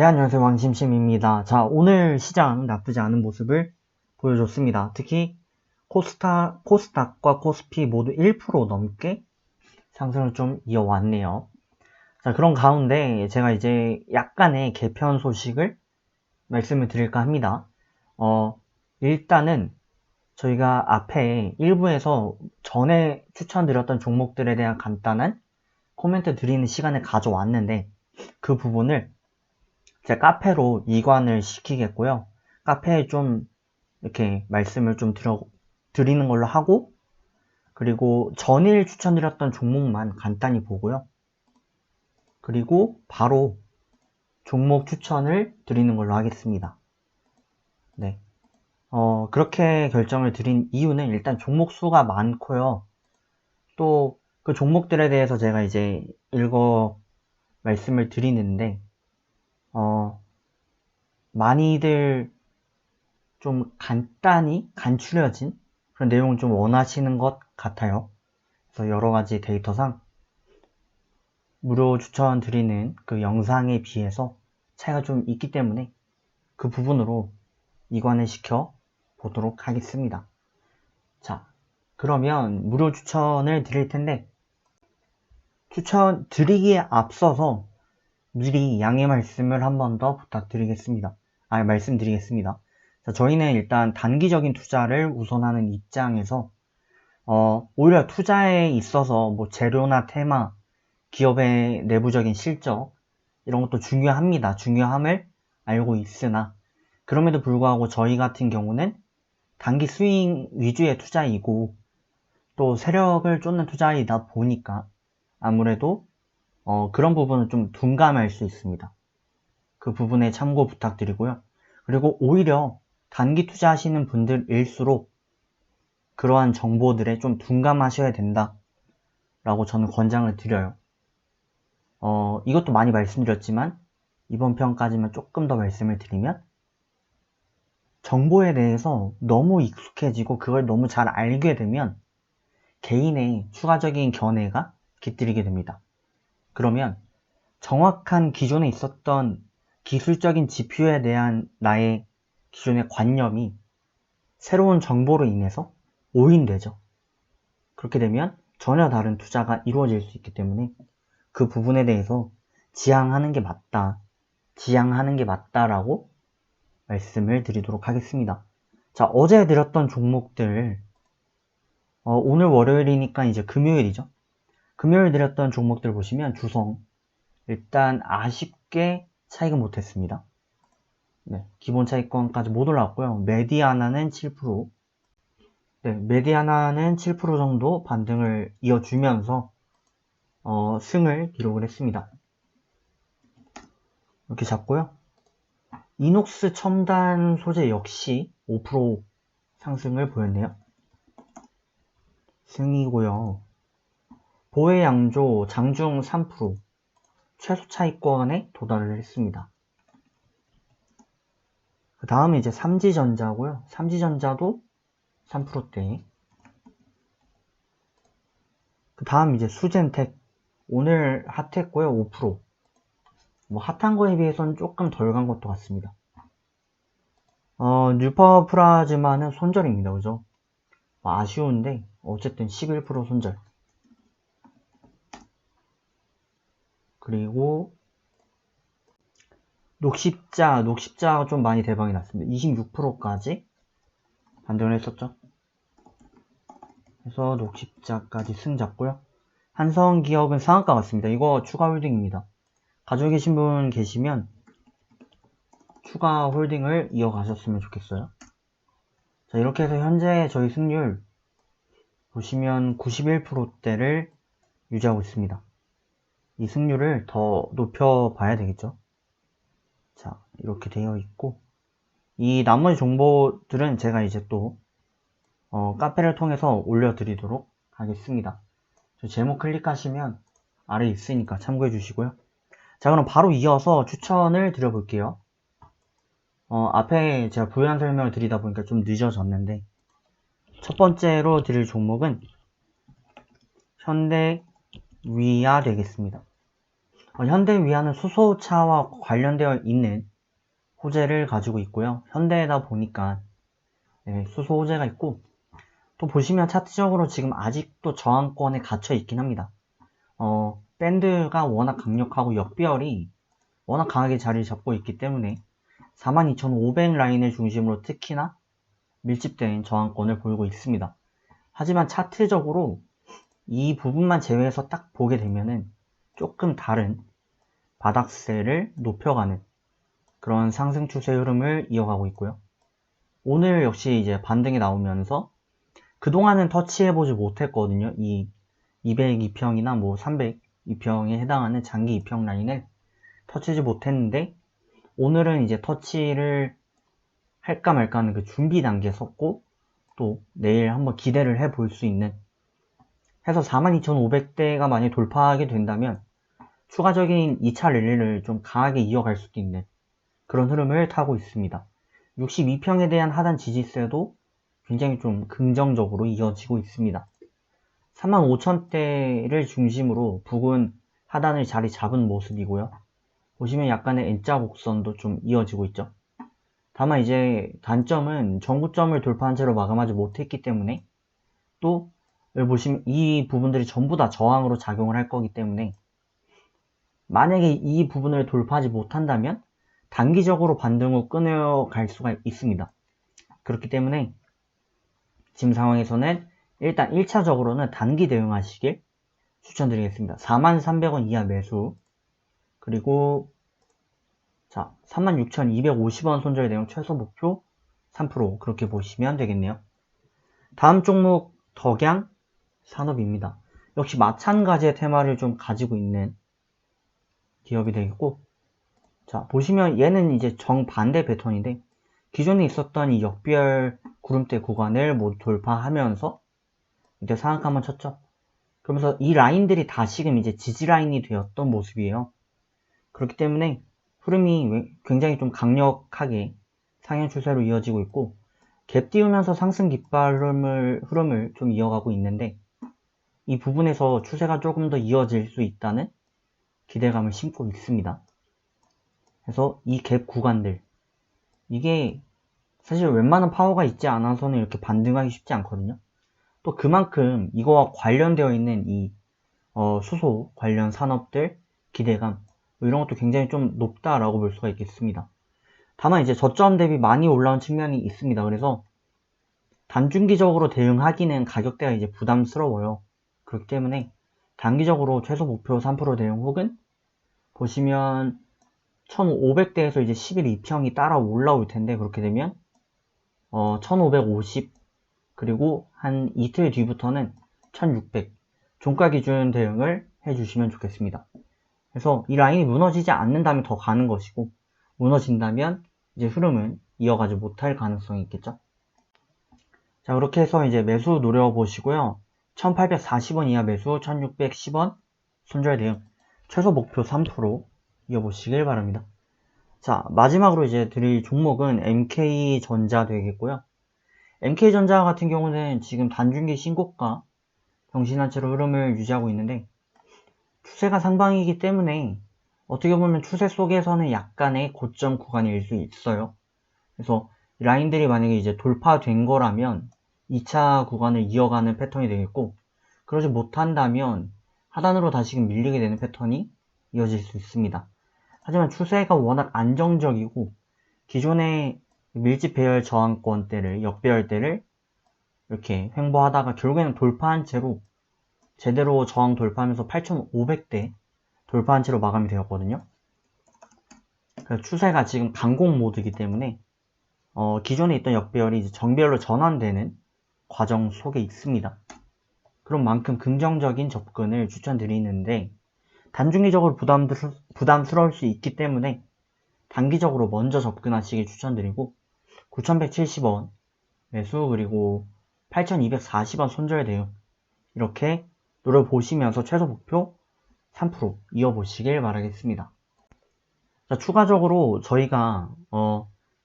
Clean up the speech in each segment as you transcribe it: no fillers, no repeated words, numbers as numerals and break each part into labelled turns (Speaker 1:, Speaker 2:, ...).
Speaker 1: 네, 안녕하세요. 왕심심입니다. 자, 오늘 시장 나쁘지 않은 모습을 보여줬습니다. 특히 코스닥과 코스피 모두 1% 넘게 상승을 좀 이어왔네요. 자, 그런 가운데 제가 이제 약간의 개편 소식을 말씀을 드릴까 합니다. 일단은 저희가 앞에 1부에서 전에 추천드렸던 종목들에 대한 간단한 코멘트 드리는 시간을 가져왔는데 그 부분을 제 카페로 이관을 시키겠고요. 카페에 좀 이렇게 말씀을 좀 드리는 걸로 하고, 그리고 전일 추천드렸던 종목만 간단히 보고요. 그리고 바로 종목 추천을 드리는 걸로 하겠습니다. 네. 그렇게 결정을 드린 이유는 일단 종목 수가 많고요. 또 그 종목들에 대해서 제가 이제 말씀을 드리는데, 많이들 좀 간단히 간추려진 그런 내용을 좀 원하시는 것 같아요. 그래서 여러 가지 데이터상 무료 추천 드리는 그 영상에 비해서 차이가 좀 있기 때문에 그 부분으로 이관을 시켜 보도록 하겠습니다. 자, 그러면 무료 추천을 드릴 텐데 추천 드리기에 앞서서 미리 양해 말씀을 한 번 더 말씀드리겠습니다. 자, 저희는 일단 단기적인 투자를 우선하는 입장에서 오히려 투자에 있어서 뭐 재료나 테마, 기업의 내부적인 실적 이런 것도 중요합니다. 중요함을 알고 있으나 그럼에도 불구하고 저희 같은 경우는 단기 스윙 위주의 투자이고 또 세력을 쫓는 투자이다 보니까 아무래도 그런 부분은 좀 둔감할 수 있습니다. 그 부분에 참고 부탁드리고요. 그리고 오히려 단기 투자하시는 분들일수록 그러한 정보들에 좀 둔감하셔야 된다 라고 저는 권장을 드려요. 이것도 많이 말씀드렸지만 이번 편까지만 조금 더 말씀을 드리면 정보에 대해서 너무 익숙해지고 그걸 너무 잘 알게 되면 개인의 추가적인 견해가 깃들이게 됩니다. 그러면 정확한 기존에 있었던 기술적인 지표에 대한 나의 기존의 관념이 새로운 정보로 인해서 오인되죠. 그렇게 되면 전혀 다른 투자가 이루어질 수 있기 때문에 그 부분에 대해서 지양하는 게 맞다라고 말씀을 드리도록 하겠습니다. 자, 어제 드렸던 종목들, 오늘 월요일이니까 이제 금요일이죠. 금요일 드렸던 종목들 보시면 주성, 일단 아쉽게 차익은 못했습니다. 네, 기본 차익권까지 못 올라왔고요. 메디아나는 7%, 네, 메디아나는 7% 정도 반등을 이어주면서 승을 기록을 했습니다. 이렇게 잡고요. 이녹스 첨단 소재 역시 5% 상승을 보였네요. 승이고요. 보혜양조 장중 3% 최소 차익권에 도달을 했습니다. 그 다음에 이제 삼지전자고요. 삼지전자도 3%대. 그 다음 이제 수젠텍 오늘 핫했고요. 5%. 뭐 핫한 거에 비해서는 조금 덜 간 것도 같습니다. 뉴퍼플라즈마는 손절입니다. 그죠? 아쉬운데 어쨌든 11% 손절. 그리고 녹십자가 좀 많이 대박이 났습니다. 26%까지 반등을 했었죠. 그래서 녹십자까지 승 잡고요. 한성기업은 상한가 같습니다. 이거 추가 홀딩입니다. 가지고 계신 분 계시면 추가 홀딩을 이어가셨으면 좋겠어요. 자, 이렇게 해서 현재 저희 승률 보시면 91%대를 유지하고 있습니다. 이 승률을 더 높여봐야 되겠죠. 자, 이렇게 되어 있고 이 나머지 정보들은 제가 이제 또 카페를 통해서 올려드리도록 하겠습니다. 제목 클릭하시면 아래 있으니까 참고해 주시고요. 자, 그럼 바로 이어서 추천을 드려볼게요. 앞에 제가 부연 설명을 드리다 보니까 좀 늦어졌는데 첫 번째로 드릴 종목은 현대위아 되겠습니다. 현대위아는 수소차와 관련되어 있는 호재를 가지고 있고요. 현대에다 보니까 수소 호재가 있고, 또 보시면 차트적으로 지금 아직도 저항권에 갇혀 있긴 합니다. 밴드가 워낙 강력하고 역배열이 워낙 강하게 자리를 잡고 있기 때문에 42,500 라인을 중심으로 특히나 밀집된 저항권을 보이고 있습니다. 하지만 차트적으로 이 부분만 제외해서 딱 보게 되면은 조금 다른 바닥세를 높여가는 그런 상승 추세 흐름을 이어가고 있고요. 오늘 역시 이제 반등이 나오면서 그동안은 터치해보지 못했거든요. 이 202평이나 뭐 302평에 해당하는 장기 2평 라인을 터치지 못했는데, 오늘은 이제 터치를 할까 말까 하는 그 준비 단계에 섰고, 또 내일 한번 기대를 해볼 수 있는, 해서 42,500대가 만약 돌파하게 된다면 추가적인 2차 랠리를 좀 강하게 이어갈 수도 있는 그런 흐름을 타고 있습니다. 62평에 대한 하단 지지세도 굉장히 좀 긍정적으로 이어지고 있습니다. 35,000대를 중심으로 부근 하단을 자리 잡은 모습이고요. 보시면 약간의 N자 곡선도 좀 이어지고 있죠. 다만 이제 단점은 전구점을 돌파한 채로 마감하지 못했기 때문에, 또 여기 보시면 이 부분들이 전부 다 저항으로 작용을 할 거기 때문에 만약에 이 부분을 돌파하지 못한다면 단기적으로 반등 후 끊어갈 수가 있습니다. 그렇기 때문에 지금 상황에서는 일단 1차적으로는 단기 대응하시길 추천드리겠습니다. 43,300원 이하 매수, 그리고 자 36,250원 손절 대응 최소 목표 3% 그렇게 보시면 되겠네요. 다음 종목 덕양 산업입니다. 역시 마찬가지의 테마를 좀 가지고 있는 기업이 되겠고, 자 보시면 얘는 이제 정반대 패턴인데 기존에 있었던 이 역별 구름대 구간을 모두 돌파하면서 이제 상한가 한번 쳤죠. 그러면서 이 라인들이 다시금 이제 지지 라인이 되었던 모습이에요. 그렇기 때문에 흐름이 굉장히 좀 강력하게 상향 추세로 이어지고 있고, 갭 띄우면서 상승 깃발 흐름을 좀 이어가고 있는데, 이 부분에서 추세가 조금 더 이어질 수 있다는 기대감을 심고 있습니다. 그래서 이 갭 구간들, 이게 사실 웬만한 파워가 있지 않아서는 이렇게 반등하기 쉽지 않거든요. 또 그만큼 이거와 관련되어 있는 이 수소 관련 산업들 기대감, 이런 것도 굉장히 좀 높다라고 볼 수가 있겠습니다. 다만 이제 저점 대비 많이 올라온 측면이 있습니다. 그래서 단중기적으로 대응하기는 가격대가 이제 부담스러워요. 그렇기 때문에 단기적으로 최소 목표 3% 대응, 혹은 보시면 1500대에서 이제 11,2평이 따라 올라올 텐데, 그렇게 되면 1550, 그리고 한 이틀 뒤부터는 1600 종가 기준 대응을 해주시면 좋겠습니다. 그래서 이 라인이 무너지지 않는다면 더 가는 것이고, 무너진다면 이제 흐름은 이어가지 못할 가능성이 있겠죠. 자, 그렇게 해서 이제 매수 노려보시고요. 1840원 이하 매수, 1610원 손절 대응, 최소 목표 3% 이어보시길 바랍니다. 자, 마지막으로 이제 드릴 종목은 MK전자 되겠고요. MK전자 같은 경우는 지금 단중기 신고가 병신한 채로 흐름을 유지하고 있는데, 추세가 상방이기 때문에 어떻게 보면 추세 속에서는 약간의 고점 구간일 수 있어요. 그래서 라인들이 만약에 이제 돌파된 거라면 2차 구간을 이어가는 패턴이 되겠고, 그러지 못한다면 하단으로 다시금 밀리게 되는 패턴이 이어질 수 있습니다. 하지만 추세가 워낙 안정적이고 기존의 밀집 배열 저항권대를, 역배열대를 이렇게 횡보하다가 결국에는 돌파한 채로, 제대로 저항 돌파하면서 8,500대 돌파한 채로 마감이 되었거든요. 그래서 추세가 지금 강공 모드이기 때문에 기존에 있던 역배열이 이제 정배열로 전환되는 과정 속에 있습니다. 그런 만큼 긍정적인 접근을 추천드리는데, 단중기적으로 부담스러울 수 있기 때문에 단기적으로 먼저 접근하시길 추천드리고, 9,170원 매수, 그리고 8,240원 손절 대응, 이렇게 노려보시면서 최소 목표 3% 이어보시길 바라겠습니다. 자, 추가적으로 저희가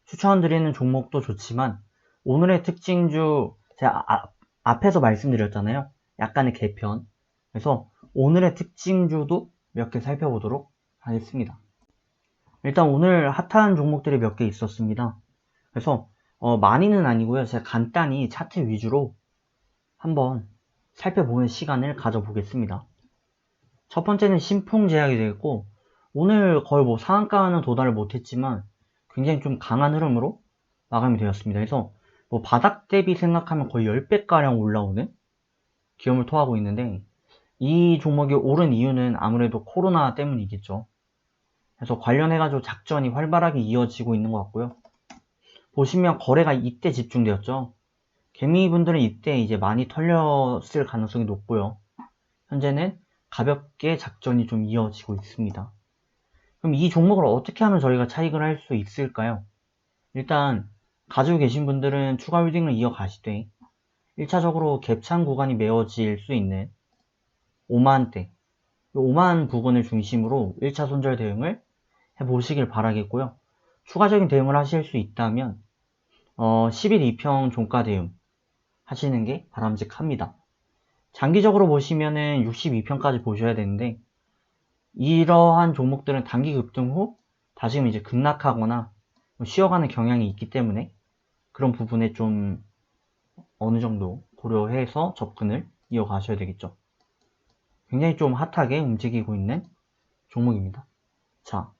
Speaker 1: 추천드리는 종목도 좋지만 오늘의 특징주, 제가 앞에서 말씀드렸잖아요. 약간의 개편. 그래서 오늘의 특징주도 몇 개 살펴보도록 하겠습니다. 일단 오늘 핫한 종목들이 몇 개 있었습니다. 그래서 많이는 아니고요. 제가 간단히 차트 위주로 한번 살펴보는 시간을 가져보겠습니다. 첫 번째는 신풍제약이 되겠고, 오늘 거의 뭐 상한가는 도달을 못했지만 굉장히 좀 강한 흐름으로 마감이 되었습니다. 그래서 뭐 바닥 대비 생각하면 거의 10배가량 올라오는 기염을 토하고 있는데, 이 종목이 오른 이유는 아무래도 코로나 때문이겠죠. 그래서 관련해가지고 작전이 활발하게 이어지고 있는 것 같고요. 보시면 거래가 이때 집중되었죠. 개미분들은 이때 이제 많이 털렸을 가능성이 높고요. 현재는 가볍게 작전이 좀 이어지고 있습니다. 그럼 이 종목을 어떻게 하면 저희가 차익을 할 수 있을까요? 일단 가지고 계신 분들은 추가 홀딩을 이어가시되 1차적으로 갭찬 구간이 메워질 수 있는 5만대, 5만 부근을 중심으로 1차 손절 대응을 해보시길 바라겠고요. 추가적인 대응을 하실 수 있다면 10일 2평 종가 대응 하시는 게 바람직합니다. 장기적으로 보시면은 62평까지 보셔야 되는데, 이러한 종목들은 단기 급등 후 다시금 이제 급락하거나 쉬어가는 경향이 있기 때문에 그런 부분에 좀 어느 정도 고려해서 접근을 이어가셔야 되겠죠. 굉장히 좀 핫하게 움직이고 있는 종목입니다. 자,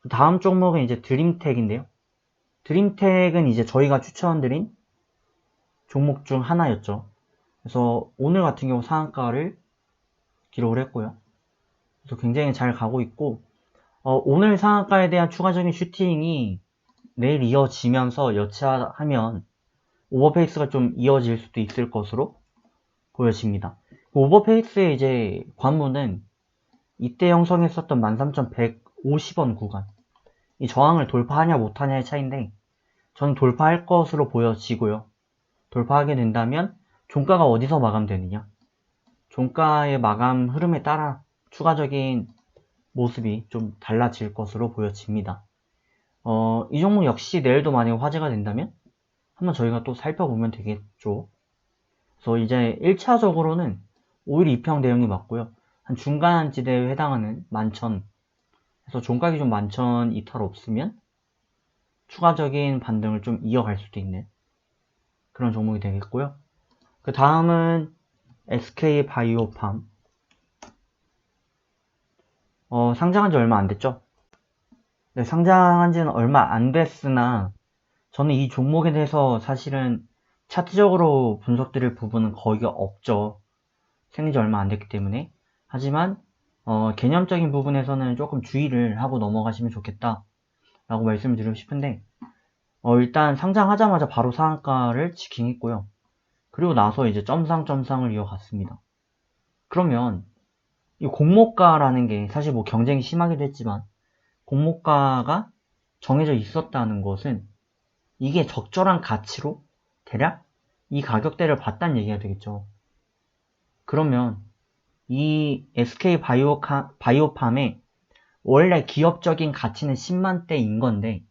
Speaker 1: 다음 종목은 이제 드림텍인데요. 드림텍은 이제 저희가 추천드린 종목 중 하나였죠. 그래서 오늘 같은 경우 상한가를 기록을 했고요. 그래서 굉장히 잘 가고 있고, 오늘 상한가에 대한 추가적인 슈팅이 내일 이어지면서 여차하면 오버페이스가 좀 이어질 수도 있을 것으로 보여집니다. 오버페이스의 이제 관문은 이때 형성했었던 13,150원 구간, 이 저항을 돌파하냐 못하냐의 차이인데 저는 돌파할 것으로 보여지고요. 돌파하게 된다면 종가가 어디서 마감되느냐, 종가의 마감 흐름에 따라 추가적인 모습이 좀 달라질 것으로 보여집니다. 이 종목 역시 내일도 만약 화제가 된다면 한번 저희가 또 살펴보면 되겠죠. 그래서 이제 1차적으로는 5일 2평 대응이 맞고요. 한 중간지대에 해당하는 11,000, 그래서 종가 기준 11,000 이탈 없으면 추가적인 반등을 좀 이어갈 수도 있는 그런 종목이 되겠고요. 그 다음은 SK바이오팜. 상장한 지 얼마 안 됐죠? 네, 상장한 지는 얼마 안 됐으나 저는 이 종목에 대해서 사실은 차트적으로 분석드릴 부분은 거의 없죠. 생긴 지 얼마 안 됐기 때문에. 하지만 개념적인 부분에서는 조금 주의를 하고 넘어가시면 좋겠다 라고 말씀을 드리고 싶은데, 일단 상장하자마자 바로 상한가를 지킹했고요. 그리고 나서 이제 점상을 이어갔습니다. 그러면 이 공모가라는 게 사실 뭐 경쟁이 심하기도 했지만 공모가가 정해져 있었다는 것은 이게 적절한 가치로 대략 이 가격대를 봤다는 얘기가 되겠죠. 그러면 이 SK바이오팜의 원래 기업적인 가치는 10만대인 건데,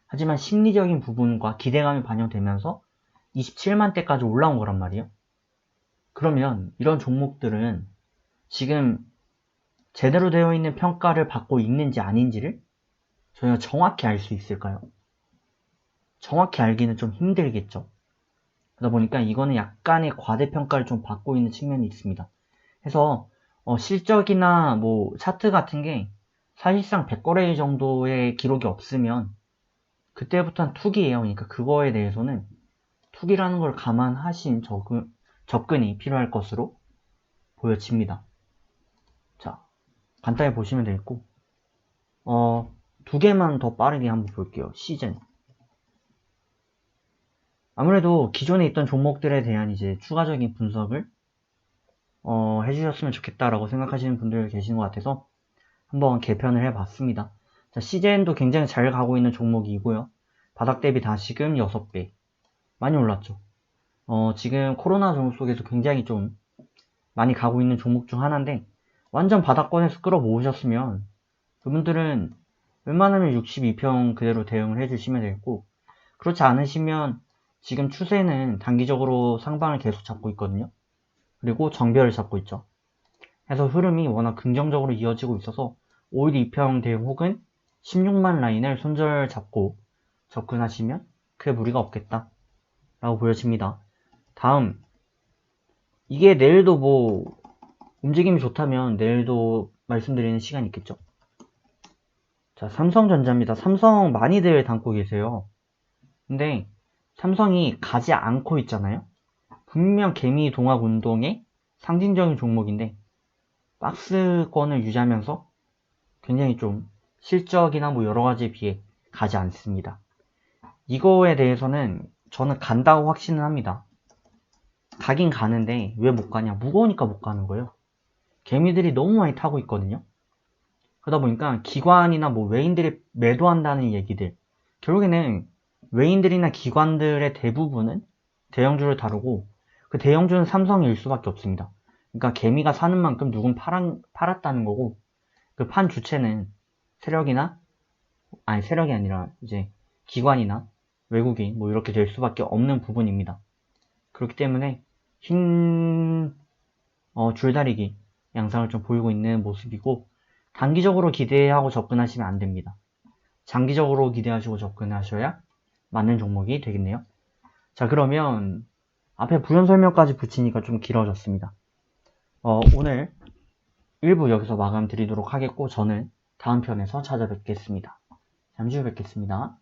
Speaker 1: 하지만 심리적인 부분과 기대감이 반영되면서 27만대까지 올라온 거란 말이에요. 그러면 이런 종목들은 지금 제대로 되어 있는 평가를 받고 있는지 아닌지를 저희가 정확히 알 수 있을까요? 정확히 알기는 좀 힘들겠죠. 그러다 보니까 이거는 약간의 과대평가를 좀 받고 있는 측면이 있습니다. 그래서 실적이나 뭐 차트 같은 게 사실상 100거래 정도의 기록이 없으면 그때부터는 투기예요. 그러니까 그거에 대해서는 투기라는 걸 감안하신 접근이 필요할 것으로 보여집니다. 자, 간단히 보시면 되겠고, 두 개만 더 빠르게 한번 볼게요. 시즌. 아무래도 기존에 있던 종목들에 대한 이제 추가적인 분석을 해주셨으면 좋겠다라고 생각하시는 분들 계신 것 같아서 한번 개편을 해봤습니다. 자, CJN도 굉장히 잘 가고 있는 종목이고요. 바닥 대비 다시금 6배. 많이 올랐죠. 지금 코로나 종목 속에서 굉장히 좀 많이 가고 있는 종목 중 하나인데, 완전 바닥권에서 끌어모으셨으면 그분들은 웬만하면 62평 그대로 대응을 해주시면 되겠고, 그렇지 않으시면 지금 추세는 단기적으로 상방을 계속 잡고 있거든요. 그리고 정배를 잡고 있죠. 그래서 흐름이 워낙 긍정적으로 이어지고 있어서 5일 2평 대응 혹은 16만 라인을 손절 잡고 접근하시면 크게 무리가 없겠다 라고 보여집니다. 다음, 이게 내일도 뭐 움직임이 좋다면 내일도 말씀드리는 시간이 있겠죠. 자, 삼성전자입니다. 삼성 많이들 담고 계세요. 근데 삼성이 가지 않고 있잖아요. 분명 개미 동학 운동의 상징적인 종목인데 박스권을 유지하면서 굉장히 좀 실적이나 뭐 여러 가지에 비해 가지 않습니다. 이거에 대해서는 저는 간다고 확신을 합니다. 가긴 가는데 왜 못 가냐? 무거우니까 못 가는 거예요. 개미들이 너무 많이 타고 있거든요. 그러다 보니까 기관이나 뭐 외인들이 매도한다는 얘기들, 결국에는 외인들이나 기관들의 대부분은 대형주를 다루고 그 대형주는 삼성일 수밖에 없습니다. 그러니까 개미가 사는 만큼 누군 팔았다는 거고 그 판 주체는 세력이 아니라 이제 기관이나 외국인 뭐 이렇게 될 수밖에 없는 부분입니다. 그렇기 때문에 흰 줄다리기 양상을 좀 보이고 있는 모습이고 단기적으로 기대하고 접근하시면 안 됩니다. 장기적으로 기대하시고 접근하셔야 맞는 종목이 되겠네요. 자, 그러면 앞에 부연 설명까지 붙이니까 좀 길어졌습니다. 오늘 1부 여기서 마감 드리도록 하겠고 저는 다음 편에서 찾아뵙겠습니다. 잠시 후 뵙겠습니다.